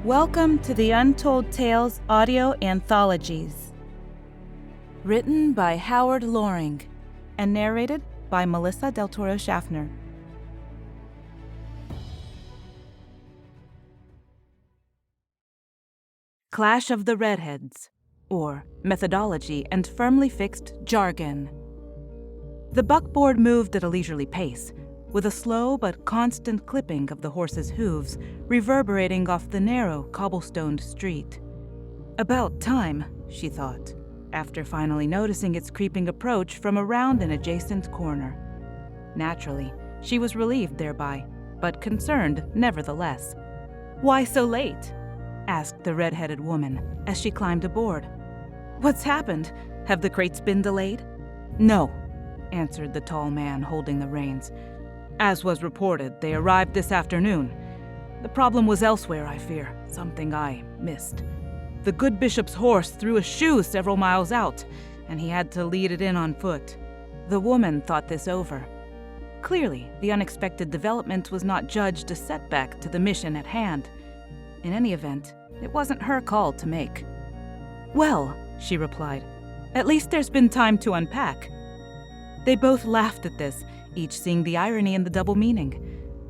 Welcome to the Untold Tales Audio Anthologies. Written by Howard Loring and narrated by Melissa Del Toro Schaffner. Clash of the Redheads, or Methodology and Firmly Fixed Jargon. The buckboard moved at a leisurely pace, with a slow but constant clipping of the horse's hooves reverberating off the narrow, cobblestoned street. About time, she thought, after finally noticing its creeping approach from around an adjacent corner. Naturally, she was relieved thereby, but concerned nevertheless. "Why so late?" asked the red-headed woman as she climbed aboard. "What's happened? Have the crates been delayed?" "No," answered the tall man holding the reins. "As was reported, they arrived this afternoon. The problem was elsewhere, I fear, something I missed. The good bishop's horse threw a shoe several miles out, and he had to lead it in on foot." The woman thought this over. Clearly, the unexpected development was not judged a setback to the mission at hand. In any event, it wasn't her call to make. "Well," she replied, "at least there's been time to unpack." They both laughed at this, each seeing the irony in the double meaning.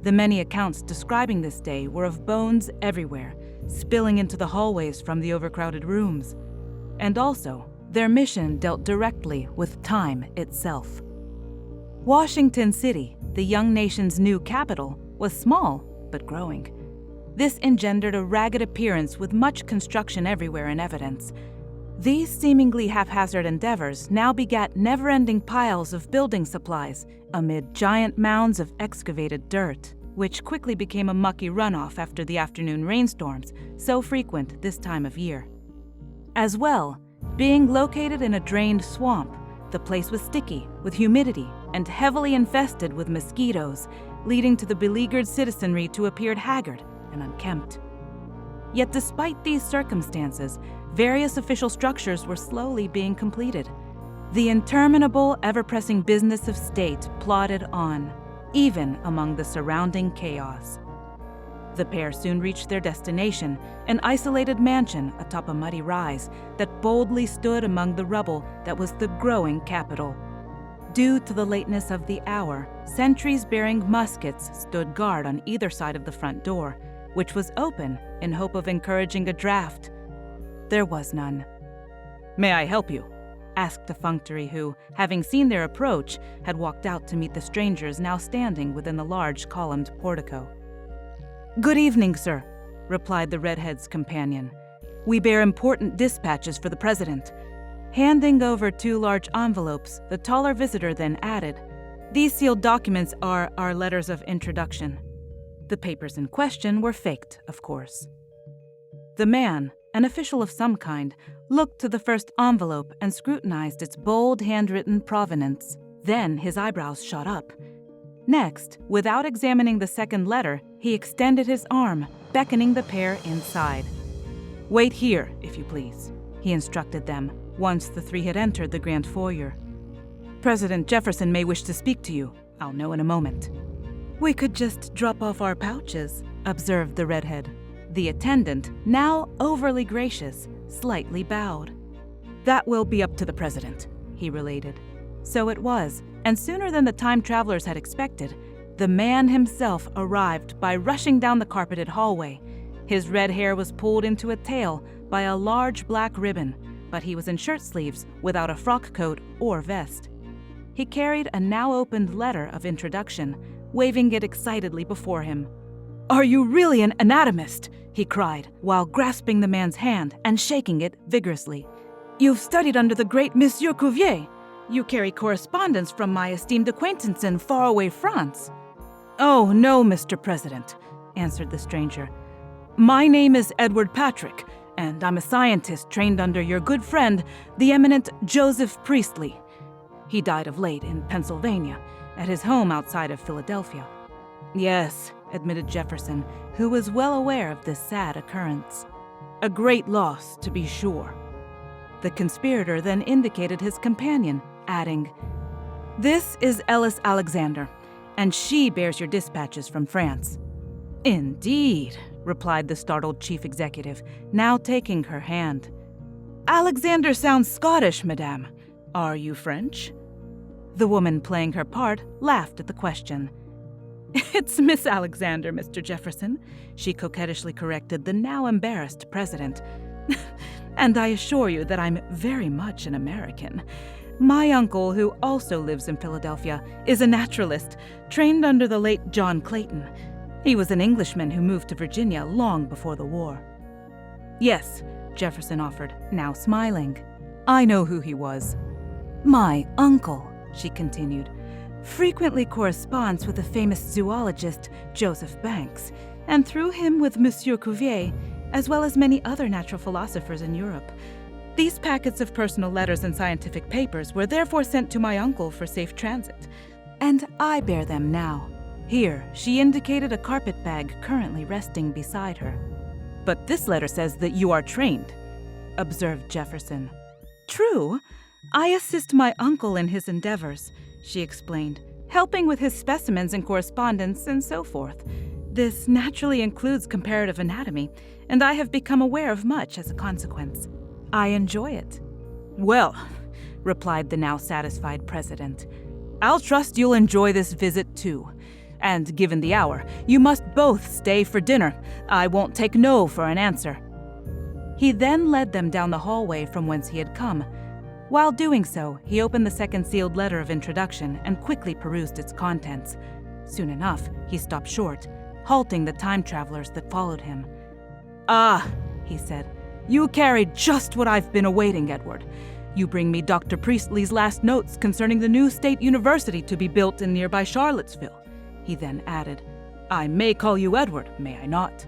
The many accounts describing this day were of bones everywhere, spilling into the hallways from the overcrowded rooms. And also, their mission dealt directly with time itself. Washington City, the young nation's new capital, was small but growing. This engendered a ragged appearance with much construction everywhere in evidence. These seemingly haphazard endeavors now begat never-ending piles of building supplies amid giant mounds of excavated dirt, which quickly became a mucky runoff after the afternoon rainstorms so frequent this time of year. As well, being located in a drained swamp, the place was sticky with humidity and heavily infested with mosquitoes, leading to the beleaguered citizenry to appear haggard and unkempt. Yet despite these circumstances, various official structures were slowly being completed. The interminable, ever-pressing business of state plodded on, even among the surrounding chaos. The pair soon reached their destination, an isolated mansion atop a muddy rise that boldly stood among the rubble that was the growing capital. Due to the lateness of the hour, sentries bearing muskets stood guard on either side of the front door, which was open in hope of encouraging a draft. There was none. "May I help you?" asked a functionary who, having seen their approach, had walked out to meet the strangers now standing within the large columned portico. "Good evening, sir," replied the redhead's companion. "We bear important dispatches for the president." Handing over 2 large envelopes, the taller visitor then added, "These sealed documents are our letters of introduction." The papers in question were faked, of course. The man, an official of some kind, looked to the first envelope and scrutinized its bold handwritten provenance. Then his eyebrows shot up. Next, without examining the second letter, he extended his arm, beckoning the pair inside. "Wait here, if you please," he instructed them, once the 3 had entered the grand foyer. "President Jefferson may wish to speak to you. I'll know in a moment." "We could just drop off our pouches," observed the redhead. The attendant, now overly gracious, slightly bowed. "That will be up to the president," he related. So it was, and sooner than the time travelers had expected, the man himself arrived by rushing down the carpeted hallway. His red hair was pulled into a tail by a large black ribbon, but he was in shirt sleeves without a frock coat or vest. He carried a now opened letter of introduction, waving it excitedly before him. "Are you really an anatomist?" he cried, while grasping the man's hand and shaking it vigorously. "You've studied under the great Monsieur Cuvier. You carry correspondence from my esteemed acquaintance in faraway France." "Oh, no, Mr. President," answered the stranger. "My name is Edward Patrick, and I'm a scientist trained under your good friend, the eminent Joseph Priestley. He died of late in Pennsylvania, at his home outside of Philadelphia." "Yes," admitted Jefferson, who was well aware of this sad occurrence. "A great loss, to be sure." The conspirator then indicated his companion, adding, "This is Ellis Alexander, and she bears your dispatches from France." "Indeed," replied the startled chief executive, now taking her hand. Alexander sounds Scottish, madame. Are you French? The woman playing her part laughed at the question. It's Miss Alexander, Mr. Jefferson, she coquettishly corrected the now embarrassed president. And I assure you that I'm very much an American. My uncle, who also lives in Philadelphia, is a naturalist, trained under the late John Clayton. He was an Englishman who moved to Virginia long before the war. Yes, Jefferson offered, now smiling. I know who he was. My uncle, she continued, frequently corresponds with the famous zoologist Joseph Banks, and through him with Monsieur Cuvier, as well as many other natural philosophers in Europe. These packets of personal letters and scientific papers were therefore sent to my uncle for safe transit, and I bear them now. Here, she indicated a carpet bag currently resting beside her. But this letter says that you are trained, observed Jefferson. True. I assist my uncle in his endeavors, she explained, helping with his specimens and correspondence and so forth. This naturally includes comparative anatomy, and I have become aware of much as a consequence. I enjoy it. Well, replied the now satisfied president, I'll trust you'll enjoy this visit too. And given the hour, you must both stay for dinner. I won't take no for an answer. He then led them down the hallway from whence he had come. While doing so, he opened the second sealed letter of introduction and quickly perused its contents. Soon enough, he stopped short, halting the time travelers that followed him. Ah, he said, you carried just what I've been awaiting, Edward. You bring me Dr. Priestley's last notes concerning the new state university to be built in nearby Charlottesville. He then added, I may call you Edward, may I not?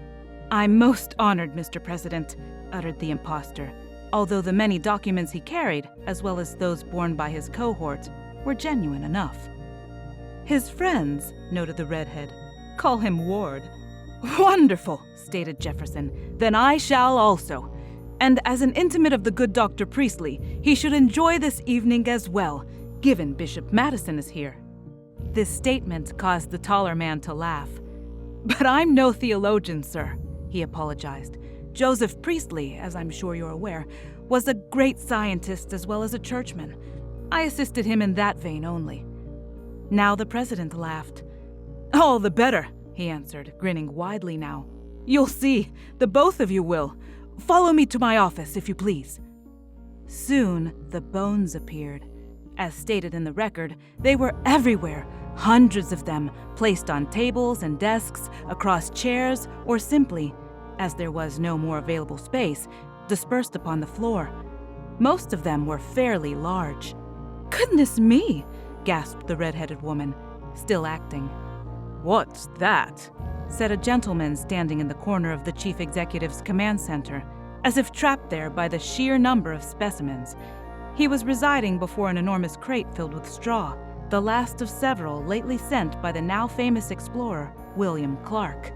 I'm most honored, Mr. President, uttered the impostor, although the many documents he carried, as well as those borne by his cohort, were genuine enough. His friends, noted the redhead, call him Ward. Wonderful, stated Jefferson. Then I shall also. And as an intimate of the good Dr. Priestley, he should enjoy this evening as well, given Bishop Madison is here. This statement caused the taller man to laugh. But I'm no theologian, sir, he apologized. Joseph Priestley, as I'm sure you're aware, was a great scientist as well as a churchman. I assisted him in that vein only. Now the president laughed. All the better, he answered, grinning widely now. You'll see, the both of you will. Follow me to my office, if you please. Soon the bones appeared. As stated in the record, they were everywhere, hundreds of them, placed on tables and desks, across chairs, or simply, as there was no more available space, dispersed upon the floor. Most of them were fairly large. Goodness me, gasped the red-headed woman, still acting. What's that? Said a gentleman standing in the corner of the chief executive's command center, as if trapped there by the sheer number of specimens. He was residing before an enormous crate filled with straw, the last of several lately sent by the now famous explorer, William Clark.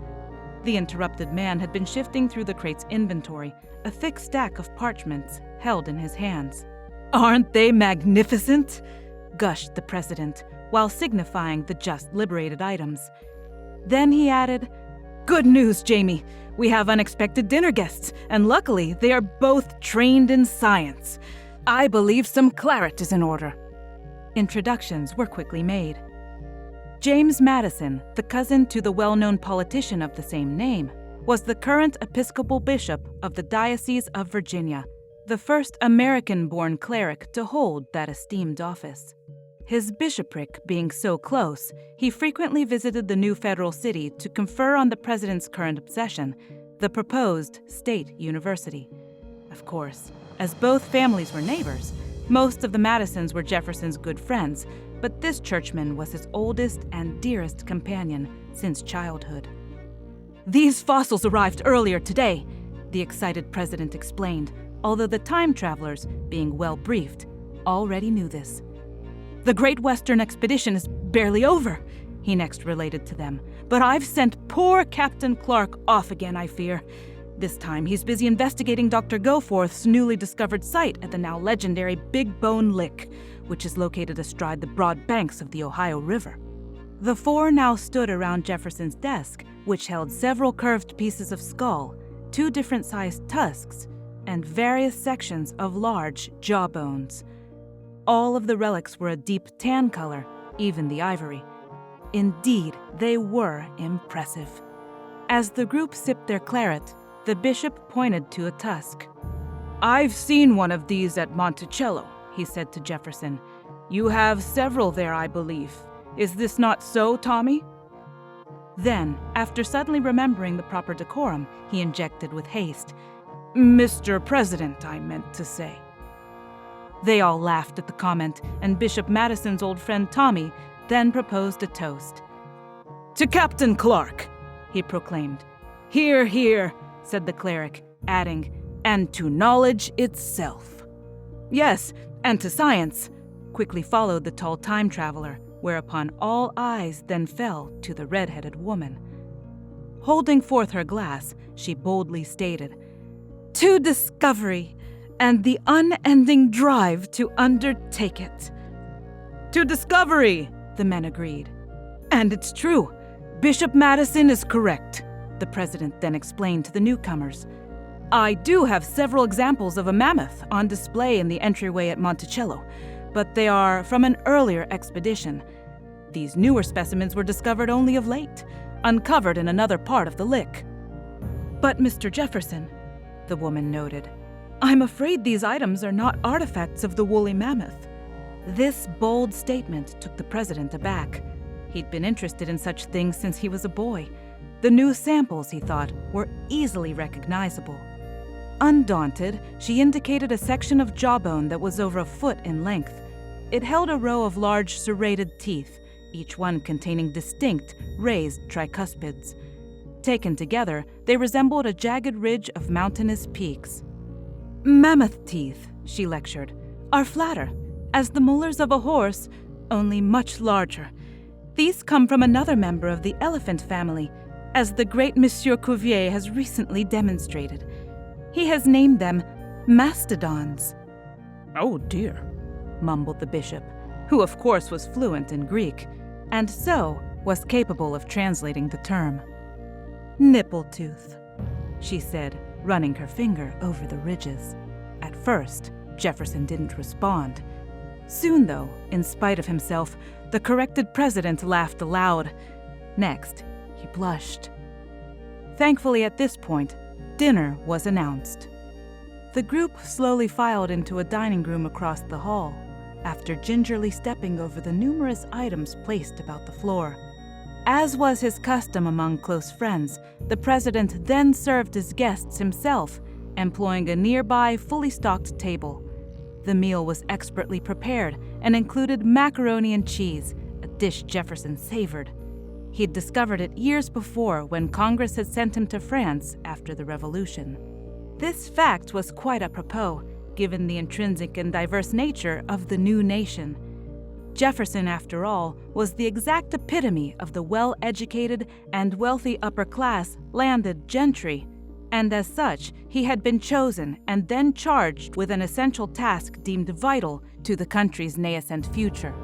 The interrupted man had been shifting through the crate's inventory, a thick stack of parchments held in his hands. Aren't they magnificent? Gushed the president, while signifying the just liberated items. Then he added, Good news, Jamie. We have unexpected dinner guests, and luckily they are both trained in science. I believe some claret is in order. Introductions were quickly made. James Madison, the cousin to the well-known politician of the same name, was the current Episcopal Bishop of the Diocese of Virginia, the first American-born cleric to hold that esteemed office. His bishopric being so close, he frequently visited the new federal city to confer on the president's current obsession, the proposed state university. Of course, as both families were neighbors, most of the Madisons were Jefferson's good friends, but this churchman was his oldest and dearest companion since childhood. These fossils arrived earlier today, the excited president explained, although the time travelers, being well briefed, already knew this. The Great Western Expedition is barely over, he next related to them, but I've sent poor Captain Clark off again, I fear. This time he's busy investigating Dr. Goforth's newly discovered site at the now legendary Big Bone Lick, which is located astride the broad banks of the Ohio River. The four now stood around Jefferson's desk, which held several curved pieces of skull, 2 different-sized tusks, and various sections of large jawbones. All of the relics were a deep tan color, even the ivory. Indeed, they were impressive. As the group sipped their claret, the bishop pointed to a tusk. "I've seen one of these at Monticello," he said to Jefferson. "You have several there, I believe. Is this not so, Tommy?" Then, after suddenly remembering the proper decorum, he injected with haste, "Mr. President, I meant to say." They all laughed at the comment, and Bishop Madison's old friend Tommy then proposed a toast. "To Captain Clark," he proclaimed. "Hear, hear," said the cleric, adding, "and to knowledge itself." "Yes, and to science," quickly followed the tall time traveler, whereupon all eyes then fell to the red-headed woman. Holding forth her glass, she boldly stated, "To discovery and the unending drive to undertake it." "To discovery," the men agreed. "And it's true. Bishop Madison is correct," the president then explained to the newcomers. "I do have several examples of a mammoth on display in the entryway at Monticello, but they are from an earlier expedition. These newer specimens were discovered only of late, uncovered in another part of the lick." "But, Mr. Jefferson," the woman noted, "I'm afraid these items are not artifacts of the woolly mammoth." This bold statement took the president aback. He'd been interested in such things since he was a boy. The new samples, he thought, were easily recognizable. Undaunted, she indicated a section of jawbone that was over a foot in length. It held a row of large serrated teeth, each one containing distinct, raised tricuspids. Taken together, they resembled a jagged ridge of mountainous peaks. "Mammoth teeth," she lectured, "are flatter, as the molars of a horse, only much larger. These come from another member of the elephant family, as the great Monsieur Cuvier has recently demonstrated. He has named them mastodons." "Oh dear," mumbled the bishop, who of course was fluent in Greek, and so was capable of translating the term. "Nipple tooth," she said, running her finger over the ridges. At first, Jefferson didn't respond. Soon, though, in spite of himself, the corrected president laughed aloud. Next, he blushed. Thankfully, at this point, dinner was announced. The group slowly filed into a dining room across the hall, after gingerly stepping over the numerous items placed about the floor. As was his custom among close friends, the president then served his guests himself, employing a nearby, fully stocked table. The meal was expertly prepared and included macaroni and cheese, a dish Jefferson savored. He'd discovered it years before when Congress had sent him to France after the Revolution. This fact was quite apropos, given the intrinsic and diverse nature of the new nation. Jefferson, after all, was the exact epitome of the well-educated and wealthy upper-class landed gentry, and as such, he had been chosen and then charged with an essential task deemed vital to the country's nascent future.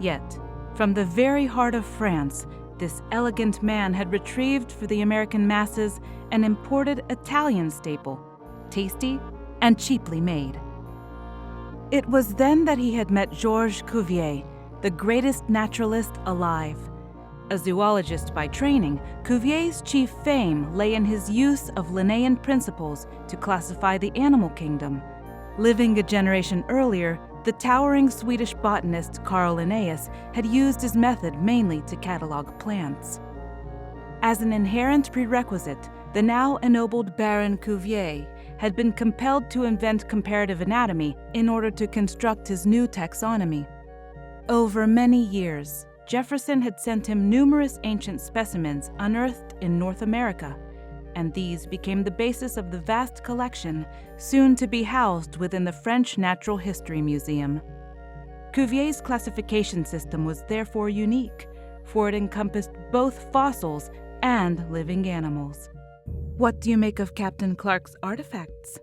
Yet, from the very heart of France, this elegant man had retrieved for the American masses an imported Italian staple, tasty and cheaply made. It was then that he had met Georges Cuvier, the greatest naturalist alive. A zoologist by training, Cuvier's chief fame lay in his use of Linnaean principles to classify the animal kingdom. Living a generation earlier, the towering Swedish botanist Carl Linnaeus had used his method mainly to catalog plants. As an inherent prerequisite, the now ennobled Baron Cuvier had been compelled to invent comparative anatomy in order to construct his new taxonomy. Over many years, Jefferson had sent him numerous ancient specimens unearthed in North America, and these became the basis of the vast collection soon to be housed within the French Natural History Museum. Cuvier's classification system was therefore unique, for it encompassed both fossils and living animals. "What do you make of Captain Clark's artifacts?"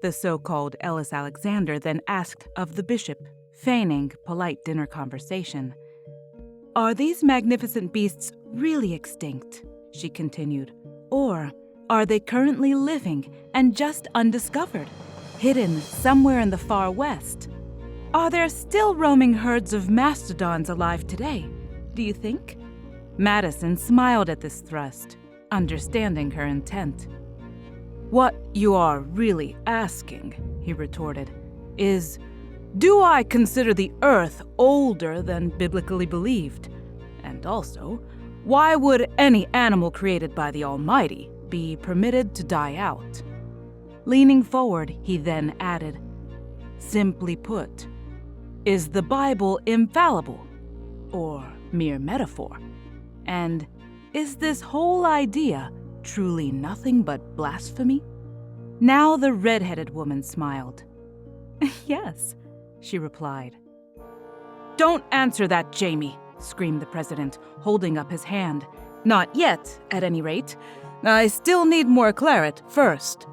the so-called Ellis Alexander then asked of the bishop, feigning polite dinner conversation. Are these magnificent beasts really extinct? She continued. Or are they currently living and just undiscovered, hidden somewhere in the far west? Are there still roaming herds of mastodons alive today, do you think? Madison smiled at this thrust, understanding her intent. What you are really asking, he retorted, is, do I consider the Earth older than biblically believed? And also, why would any animal created by the Almighty be permitted to die out? Leaning forward, he then added, simply put, is the Bible infallible or mere metaphor? And is this whole idea truly nothing but blasphemy? Now the red-headed woman smiled. Yes, she replied. Don't answer that, Jamie, screamed the president, holding up his hand. Not yet, at any rate. I still need more claret first.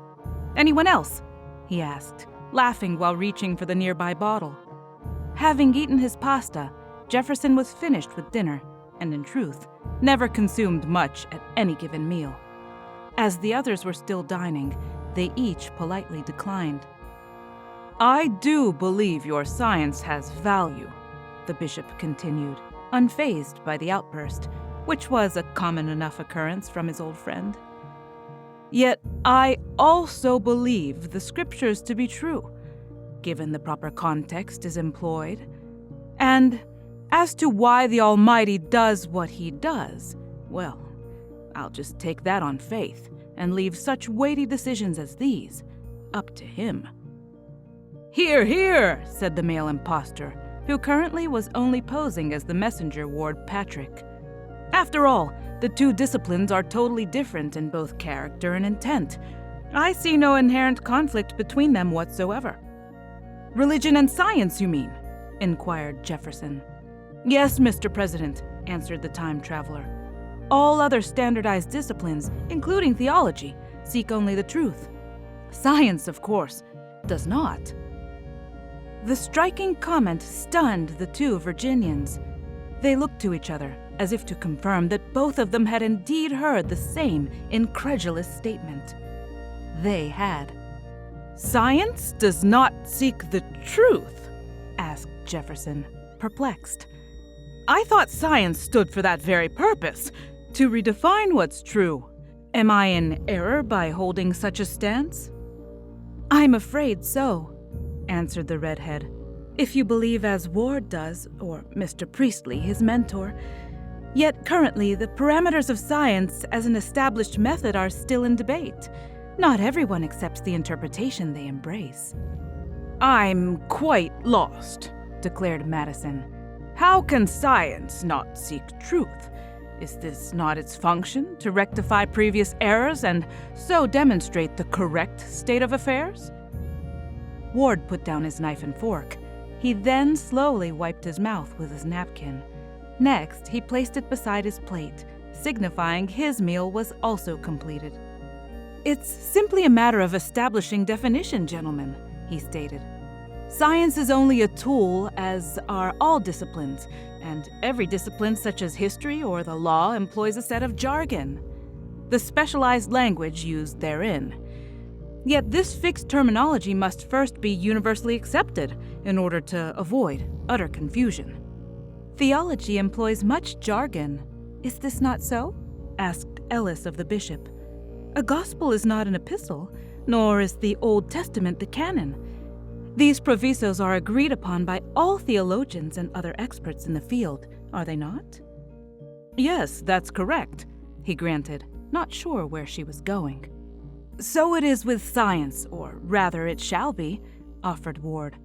Anyone else? He asked, laughing while reaching for the nearby bottle. Having eaten his pasta, Jefferson was finished with dinner, and in truth, never consumed much at any given meal. As the others were still dining, they each politely declined. I do believe your science has value, the bishop continued, unfazed by the outburst, which was a common enough occurrence from his old friend. Yet I also believe the scriptures to be true, given the proper context is employed. And as to why the Almighty does what he does, well, I'll just take that on faith and leave such weighty decisions as these up to him. Hear, hear, said the male impostor, who currently was only posing as the messenger ward Patrick. After all, the two disciplines are totally different in both character and intent. I see no inherent conflict between them whatsoever. Religion and science, you mean? Inquired Jefferson. Yes, Mr. President, answered the time traveler. All other standardized disciplines, including theology, seek only the truth. Science, of course, does not. The striking comment stunned the two Virginians. They looked to each other, as if to confirm that both of them had indeed heard the same incredulous statement. They had. Science does not seek the truth? Asked Jefferson, perplexed. I thought science stood for that very purpose, to redefine what's true. Am I in error by holding such a stance? I'm afraid so, answered the redhead. If you believe as Ward does, or Mr. Priestley, his mentor. Yet currently, the parameters of science as an established method are still in debate. Not everyone accepts the interpretation they embrace. I'm quite lost, declared Madison. How can science not seek truth? Is this not its function, to rectify previous errors and so demonstrate the correct state of affairs? Ward put down his knife and fork. He then slowly wiped his mouth with his napkin. Next, he placed it beside his plate, signifying his meal was also completed. It's simply a matter of establishing definition, gentlemen, he stated. Science is only a tool, as are all disciplines, and every discipline such as history or the law employs a set of jargon, the specialized language used therein. Yet this fixed terminology must first be universally accepted in order to avoid utter confusion. Theology employs much jargon. Is this not so? Asked Ellis of the bishop. A gospel is not an epistle, nor is the Old Testament the canon. These provisos are agreed upon by all theologians and other experts in the field, are they not? Yes, that's correct, he granted, not sure where she was going. So it is with science, or rather it shall be, offered Ward.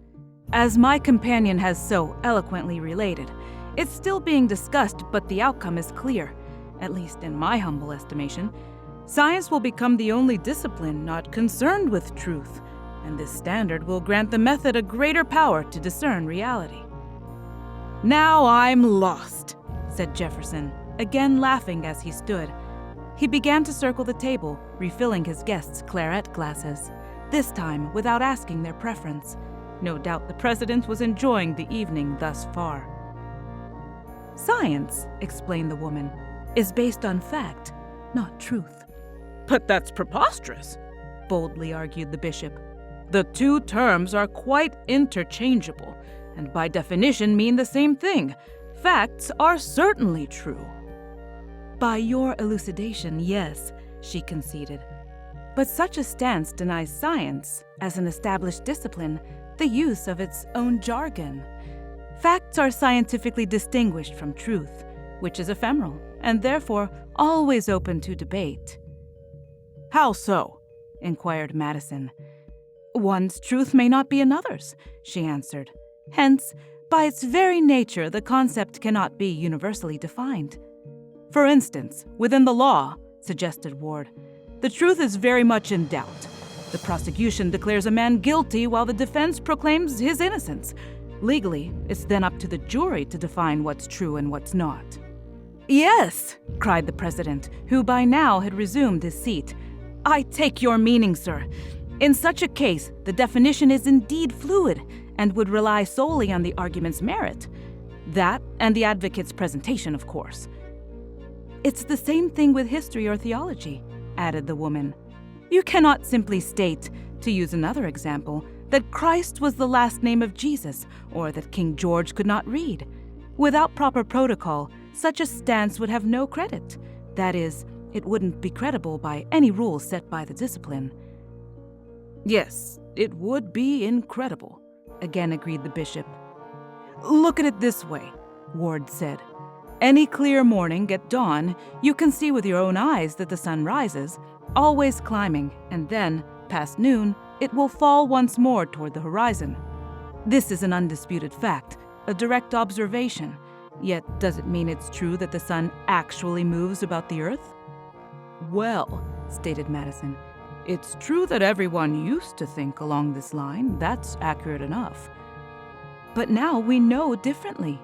As my companion has so eloquently related, it's still being discussed, but the outcome is clear, at least in my humble estimation. Science will become the only discipline not concerned with truth, and this standard will grant the method a greater power to discern reality. Now I'm lost, said Jefferson, again laughing as he stood. He began to circle the table, refilling his guests' claret glasses, this time without asking their preference. No doubt the president was enjoying the evening thus far. Science, explained the woman, is based on fact, not truth. But that's preposterous, boldly argued the bishop. The two terms are quite interchangeable, and by definition mean the same thing. Facts are certainly true. By your elucidation, yes, she conceded. But such a stance denies science, as an established discipline, the use of its own jargon. Facts are scientifically distinguished from truth, which is ephemeral, and therefore always open to debate. How so? Inquired Madison. One's truth may not be another's, she answered. Hence, by its very nature, the concept cannot be universally defined. For instance, within the law, suggested Ward, the truth is very much in doubt. The prosecution declares a man guilty while the defense proclaims his innocence. Legally, it's then up to the jury to define what's true and what's not. Yes, cried the president, who by now had resumed his seat. I take your meaning, sir. In such a case, the definition is indeed fluid and would rely solely on the argument's merit. That and the advocate's presentation, of course. It's the same thing with history or theology, added the woman. You cannot simply state, to use another example, that Christ was the last name of Jesus, or that King George could not read. Without proper protocol, such a stance would have no credit. That is, it wouldn't be credible by any rules set by the discipline. Yes, it would be incredible, again agreed the bishop. Look at it this way, Ward said. Any clear morning at dawn, you can see with your own eyes that the sun rises, always climbing, and then, past noon, it will fall once more toward the horizon. This is an undisputed fact, a direct observation. Yet, does it mean it's true that the sun actually moves about the earth? Well, stated Madison, it's true that everyone used to think along this line. That's accurate enough. But now we know differently,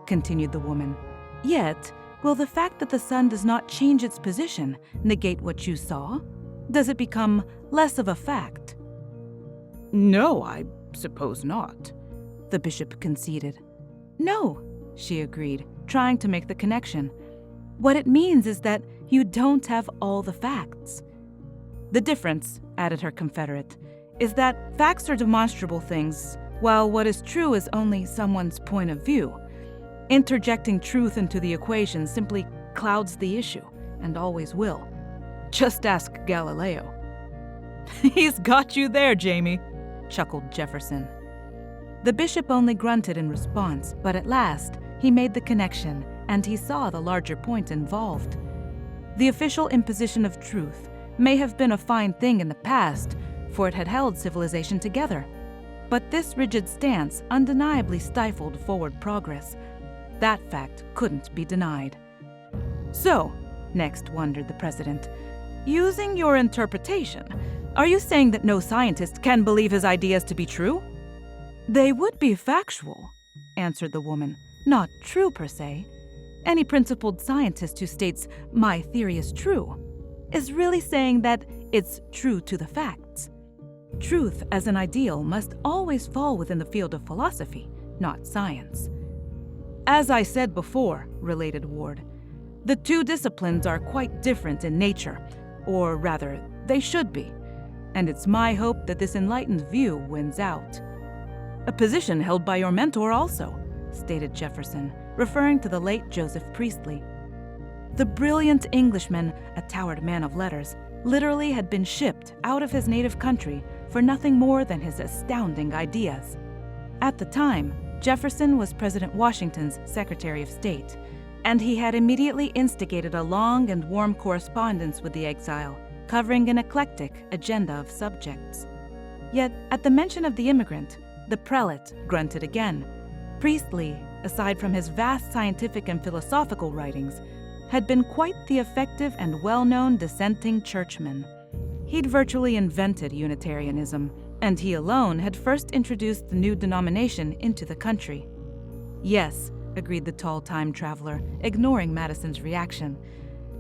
continued the woman. Yet, will the fact that the sun does not change its position negate what you saw? Does it become less of a fact? No, I suppose not, the bishop conceded. No, she agreed, trying to make the connection. What it means is that you don't have all the facts. The difference, added her confederate, is that facts are demonstrable things, while what is true is only someone's point of view. Interjecting truth into the equation simply clouds the issue, and always will. Just ask Galileo. He's got you there, Jamie, chuckled Jefferson. The bishop only grunted in response, but at last he made the connection, and he saw the larger point involved. The official imposition of truth may have been a fine thing in the past, for it had held civilization together. But this rigid stance undeniably stifled forward progress. That fact couldn't be denied. So, next wondered the president, using your interpretation, are you saying that no scientist can believe his ideas to be true? They would be factual, answered the woman, not true per se. Any principled scientist who states, my theory is true, is really saying that it's true to the facts. Truth as an ideal must always fall within the field of philosophy, not science. As I said before, related Ward, the two disciplines are quite different in nature, or rather, they should be, and it's my hope that this enlightened view wins out. A position held by your mentor also, stated Jefferson, referring to the late Joseph Priestley. The brilliant Englishman, a towered man of letters, literally had been shipped out of his native country for nothing more than his astounding ideas. At the time, Jefferson was President Washington's Secretary of State, and he had immediately instigated a long and warm correspondence with the exile, covering an eclectic agenda of subjects. Yet, at the mention of the immigrant, the prelate grunted again. Priestley, aside from his vast scientific and philosophical writings, had been quite the effective and well-known dissenting churchman. He'd virtually invented Unitarianism, and he alone had first introduced the new denomination into the country. Yes, agreed the tall time traveler, ignoring Madison's reaction.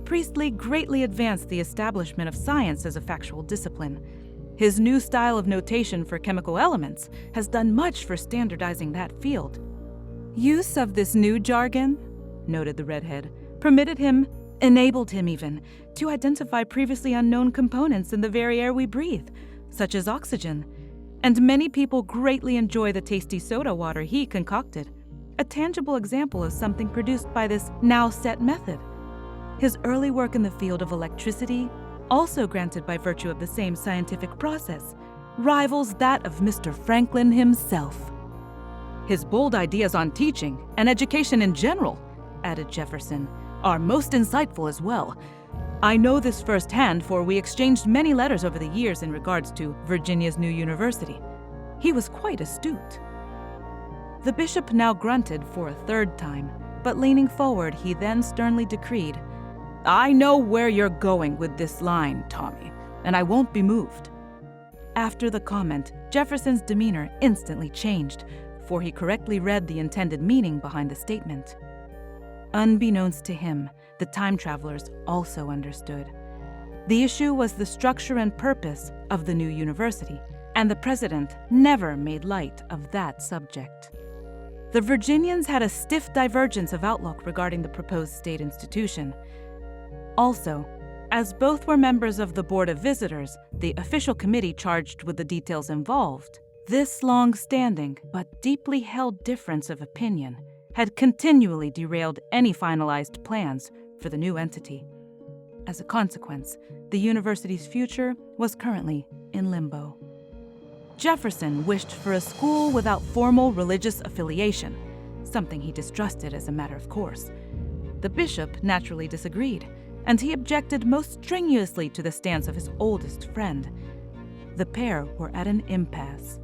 Priestley greatly advanced the establishment of science as a factual discipline. His new style of notation for chemical elements has done much for standardizing that field. Use of this new jargon? noted the redhead, enabled him even, to identify previously unknown components in the very air we breathe, such as oxygen. And many people greatly enjoy the tasty soda water he concocted, a tangible example of something produced by this now-set method. His early work in the field of electricity, also granted by virtue of the same scientific process, rivals that of Mr. Franklin himself. His bold ideas on teaching and education in general, added Jefferson, are most insightful as well. I know this firsthand, for we exchanged many letters over the years in regards to Virginia's new university. He was quite astute. The bishop now grunted for a third time, but leaning forward, he then sternly decreed, I know where you're going with this line, Tommy, and I won't be moved. After the comment, Jefferson's demeanor instantly changed, for he correctly read the intended meaning behind the statement. Unbeknownst to him, the time travelers also understood. The issue was the structure and purpose of the new university, and the president never made light of that subject. The Virginians had a stiff divergence of outlook regarding the proposed state institution. Also, as both were members of the Board of Visitors, the official committee charged with the details involved, this long-standing but deeply held difference of opinion had continually derailed any finalized plans for the new entity. As a consequence, the university's future was currently in limbo. Jefferson wished for a school without formal religious affiliation, something he distrusted as a matter of course. The bishop naturally disagreed, and he objected most strenuously to the stance of his oldest friend. The pair were at an impasse.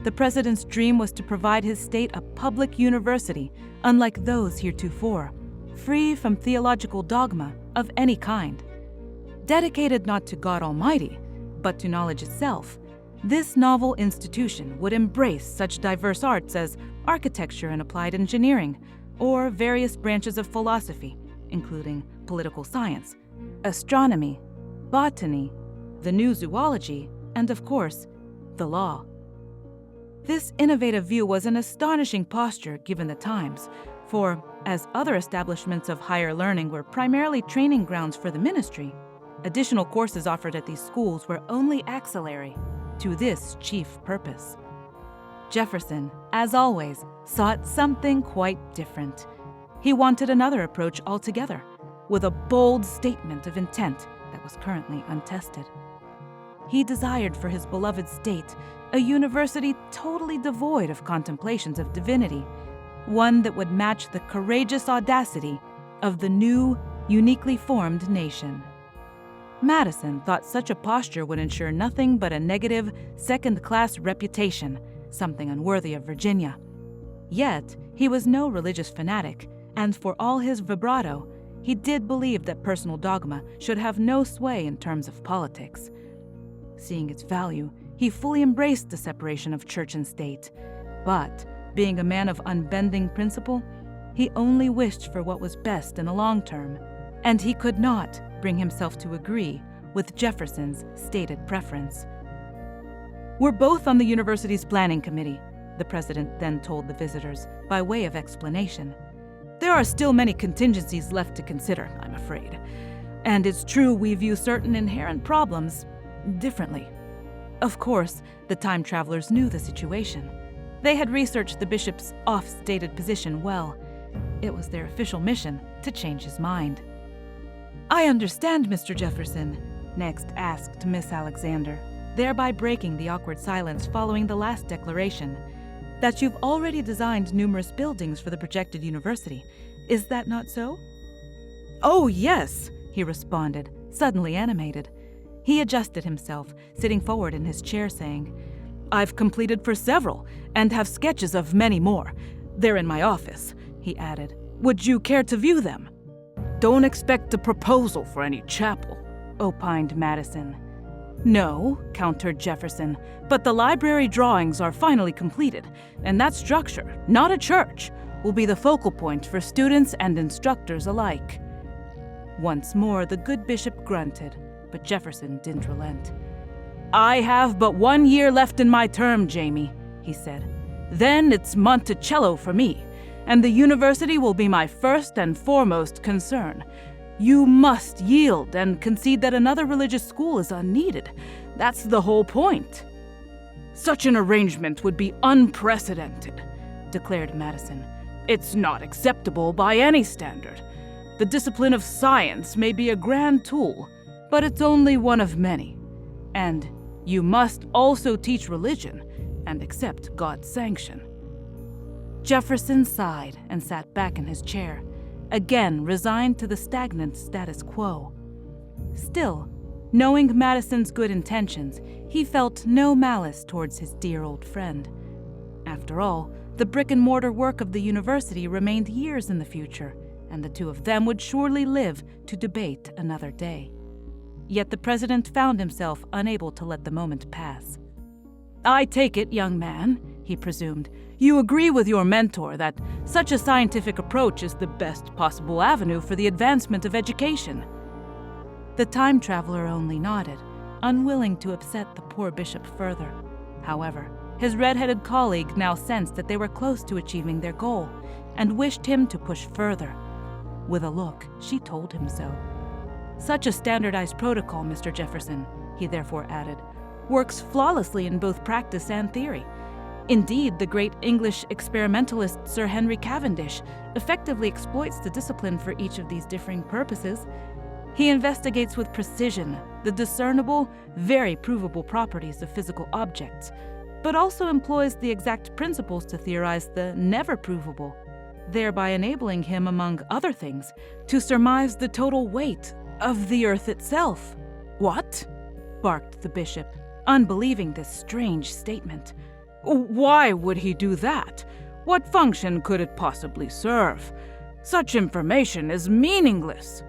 The president's dream was to provide his state a public university, unlike those heretofore, free from theological dogma of any kind. Dedicated not to God Almighty, but to knowledge itself, this novel institution would embrace such diverse arts as architecture and applied engineering, or various branches of philosophy, including political science, astronomy, botany, the new zoology, and of course, the law. This innovative view was an astonishing posture given the times, for as other establishments of higher learning were primarily training grounds for the ministry, additional courses offered at these schools were only axillary to this chief purpose. Jefferson, as always, sought something quite different. He wanted another approach altogether, with a bold statement of intent that was currently untested. He desired for his beloved state a university totally devoid of contemplations of divinity, one that would match the courageous audacity of the new, uniquely formed nation. Madison thought such a posture would ensure nothing but a negative, second-class reputation, something unworthy of Virginia. Yet, he was no religious fanatic, and for all his vibrato, he did believe that personal dogma should have no sway in terms of politics. Seeing its value, he fully embraced the separation of church and state, but, being a man of unbending principle, he only wished for what was best in the long term, and he could not bring himself to agree with Jefferson's stated preference. We're both on the university's planning committee, the president then told the visitors, by way of explanation. There are still many contingencies left to consider, I'm afraid. And it's true we view certain inherent problems differently. Of course, the time travelers knew the situation. They had researched the bishop's oft-stated position well. It was their official mission to change his mind. I understand, Mr. Jefferson, next asked Miss Alexander, thereby breaking the awkward silence following the last declaration, that you've already designed numerous buildings for the projected university. Is that not so? Oh, yes, he responded, suddenly animated. He adjusted himself, sitting forward in his chair, saying, I've completed for several, and have sketches of many more. They're in my office, he added. Would you care to view them? Don't expect a proposal for any chapel, opined Madison. No, countered Jefferson, but the library drawings are finally completed, and that structure, not a church, will be the focal point for students and instructors alike. Once more, the good bishop grunted, but Jefferson didn't relent. I have but 1 year left in my term, Jamie, he said. Then it's Monticello for me, and the university will be my first and foremost concern. You must yield and concede that another religious school is unneeded. That's the whole point." "Such an arrangement would be unprecedented," declared Madison. "It's not acceptable by any standard. The discipline of science may be a grand tool, but it's only one of many. And you must also teach religion and accept God's sanction." Jefferson sighed and sat back in his chair, again resigned to the stagnant status quo. Still, knowing Madison's good intentions, he felt no malice towards his dear old friend. After all, the brick-and-mortar work of the university remained years in the future, and the two of them would surely live to debate another day. Yet the president found himself unable to let the moment pass. "I take it, young man," he presumed, "you agree with your mentor that such a scientific approach is the best possible avenue for the advancement of education." The time traveler only nodded, unwilling to upset the poor bishop further. However, his red-headed colleague now sensed that they were close to achieving their goal, and wished him to push further. With a look, she told him so. "Such a standardized protocol, Mr. Jefferson," he therefore added, "works flawlessly in both practice and theory. Indeed, the great English experimentalist Sir Henry Cavendish effectively exploits the discipline for each of these differing purposes. He investigates with precision the discernible, very provable properties of physical objects, but also employs the exact principles to theorize the never provable, thereby enabling him, among other things, to surmise the total weight of the earth itself." "What?" barked the bishop, unbelieving this strange statement. "Why would he do that? What function could it possibly serve? Such information is meaningless."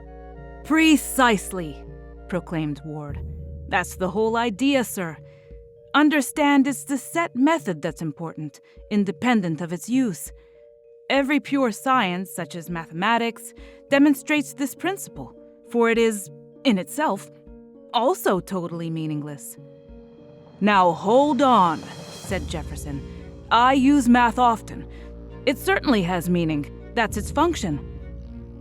"Precisely," proclaimed Ward. "That's the whole idea, sir. Understand, it's the set method that's important, independent of its use. Every pure science, such as mathematics, demonstrates this principle, for it is, in itself, also totally meaningless." "Now hold on," said Jefferson. "I use math often. It certainly has meaning. That's its function."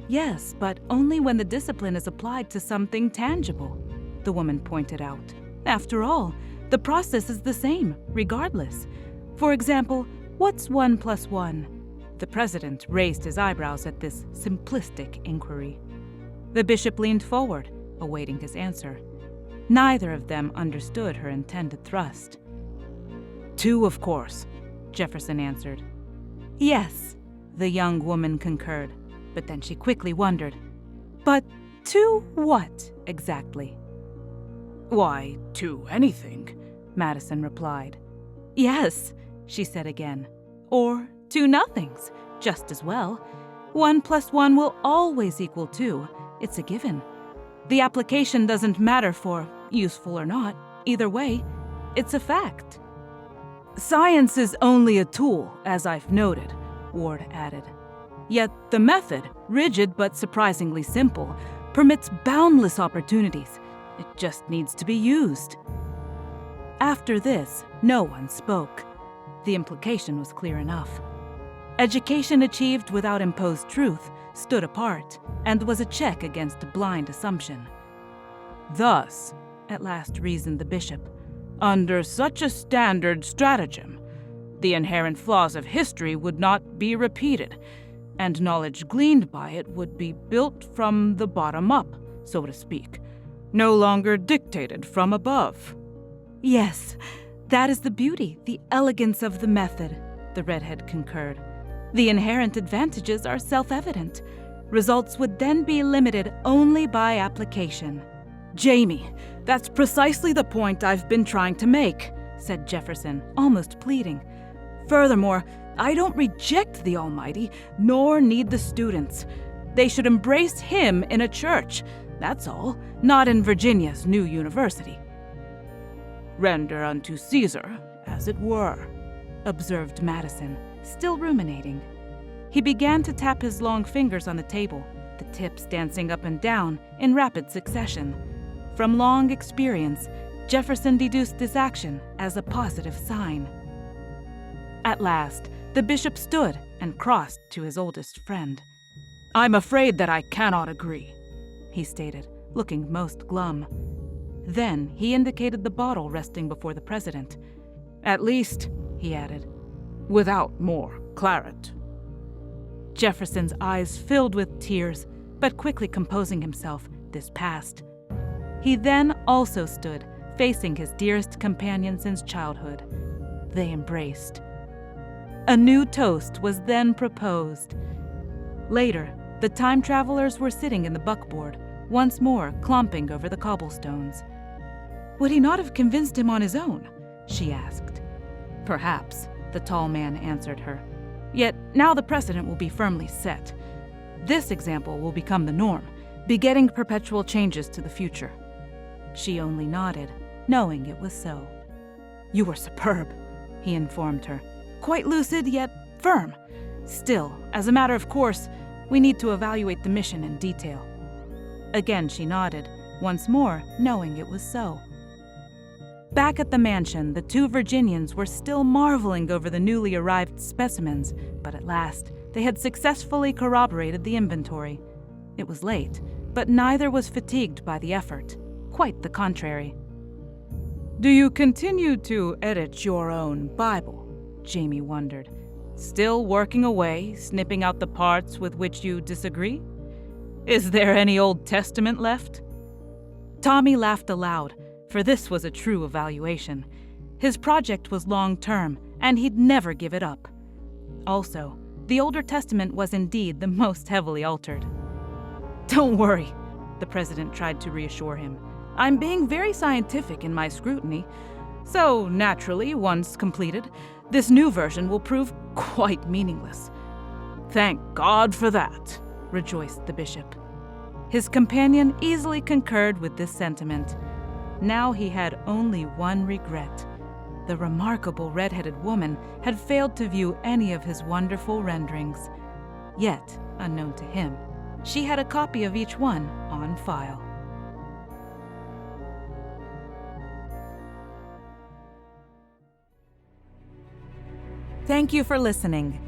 "Yes, but only when the discipline is applied to something tangible," the woman pointed out. "After all, the process is the same, regardless. For example, what's 1 + 1? The president raised his eyebrows at this simplistic inquiry. The bishop leaned forward, awaiting his answer. Neither of them understood her intended thrust. 2, of course, Jefferson answered. "Yes," the young woman concurred, but then she quickly wondered. "But 2 what, exactly?" "Why, 2 anything," Madison replied. "Yes," she said again. "Or 2 nothings, just as well. 1 + 1 will always equal 2. It's a given. The application doesn't matter for useful or not. Either way, it's a fact." "Science is only a tool, as I've noted," Ward added. "Yet the method, rigid but surprisingly simple, permits boundless opportunities. It just needs to be used." After this, no one spoke. The implication was clear enough. Education achieved without imposed truth stood apart and was a check against blind assumption. "Thus," at last reasoned the bishop, "under such a standard stratagem, the inherent flaws of history would not be repeated, and knowledge gleaned by it would be built from the bottom up, so to speak, no longer dictated from above." "Yes, that is the beauty, the elegance of the method," the redhead concurred. "The inherent advantages are self-evident. Results would then be limited only by application." "Jamie, that's precisely the point I've been trying to make," said Jefferson, almost pleading. "Furthermore, I don't reject the Almighty, nor need the students. They should embrace Him in a church, that's all, not in Virginia's new university." "Render unto Caesar, as it were," observed Madison, still ruminating. He began to tap his long fingers on the table, the tips dancing up and down in rapid succession. From long experience, Jefferson deduced this action as a positive sign. At last, The bishop stood and crossed to his oldest friend. "I'm afraid that I cannot agree," he stated, looking most glum. Then he indicated the bottle resting before the president. "At least," he added, "without more claret." Jefferson's eyes filled with tears, but quickly composing himself, this passed. He then also stood, facing his dearest companion since childhood. They embraced. A new toast was then proposed. Later, the time travelers were sitting in the buckboard, once more clomping over the cobblestones. Would he not have convinced him on his own? She asked. Perhaps, the tall man answered her. Yet now the precedent will be firmly set. This example will become the norm, begetting perpetual changes to the future. She only nodded, knowing it was so. "You were superb," he informed her. "Quite lucid, yet firm. Still, as a matter of course, we need to evaluate the mission in detail." Again she nodded, once more knowing it was so. Back at the mansion, the two Virginians were still marveling over the newly arrived specimens, but at last they had successfully corroborated the inventory. It was late, but neither was fatigued by the effort. Quite the contrary. "Do you continue to edit your own Bible?" Jamie wondered. "Still working away, snipping out the parts with which you disagree? Is there any Old Testament left?" Tommy laughed aloud, for this was a true evaluation. His project was long-term, and he'd never give it up. Also, the Older Testament was indeed the most heavily altered. "Don't worry," the president tried to reassure him. "I'm being very scientific in my scrutiny. So, naturally, once completed, this new version will prove quite meaningless." "Thank God for that," rejoiced the bishop. His companion easily concurred with this sentiment. Now he had only one regret. The remarkable red-headed woman had failed to view any of his wonderful renderings. Yet, unknown to him, she had a copy of each one on file. Thank you for listening.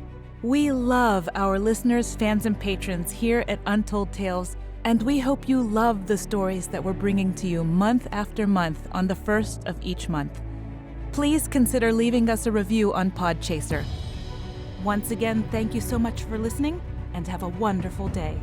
We love our listeners, fans, and patrons here at Untold Tales, and we hope you love the stories that we're bringing to you month after month on the first of each month. Please consider leaving us a review on Podchaser. Once again, thank you so much for listening, and have a wonderful day.